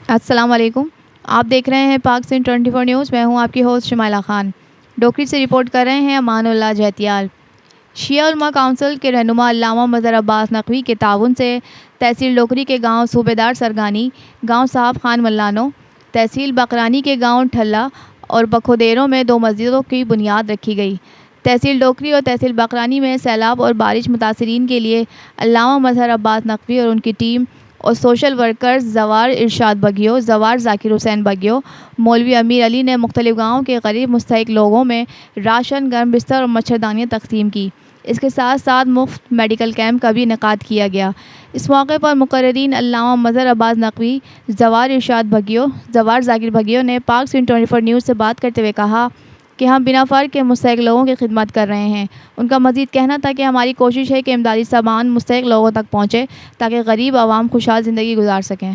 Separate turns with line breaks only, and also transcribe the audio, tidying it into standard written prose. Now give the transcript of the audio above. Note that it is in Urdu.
السلام علیکم۔ آپ دیکھ رہے ہیں پاک سندھ 24 نیوز۔ میں ہوں آپ کی ہوسٹ شمائلہ خان۔ ڈوکری سے رپورٹ کر رہے ہیں امان اللہ جہتیال۔ شیعہ علماء کونسل کے رہنما علامہ مظہر عباس نقوی کے تعاون سے تحصیل ڈوکری کے گاؤں صوبیدار سرگانی، گاؤں صاحب خان ملانو، تحصیل بقرانی کے گاؤں ٹھلہ اور بکھودیروں میں 2 مسجدوں کی بنیاد رکھی گئی۔ تحصیل ڈوکری اور تحصیل بقرانی میں سیلاب اور بارش متاثرین کے لیے علامہ مظہر عباس نقوی اور ان کی ٹیم اور سوشل ورکرز زوار ارشاد بگیو، زوار ذاکر حسین بگیو، مولوی امیر علی نے مختلف گاؤں کے غریب مستحق لوگوں میں راشن، گرم بستر اور مچھردانیاں تقسیم کی۔ اس کے ساتھ ساتھ مفت میڈیکل کیمپ کا بھی انعقاد کیا گیا۔ اس موقع پر مقررین علامہ مظہر عباس نقوی، زوار ارشاد بگیو، زوار ذاکر بگیو نے پاک سندھ 24 نیوز سے بات کرتے ہوئے کہا کہ ہم بنا فرق کے مستحق لوگوں کی خدمت کر رہے ہیں۔ ان کا مزید کہنا تھا کہ ہماری کوشش ہے کہ امدادی سامان مستحق لوگوں تک پہنچے تاکہ غریب عوام خوشحال زندگی گزار سکیں۔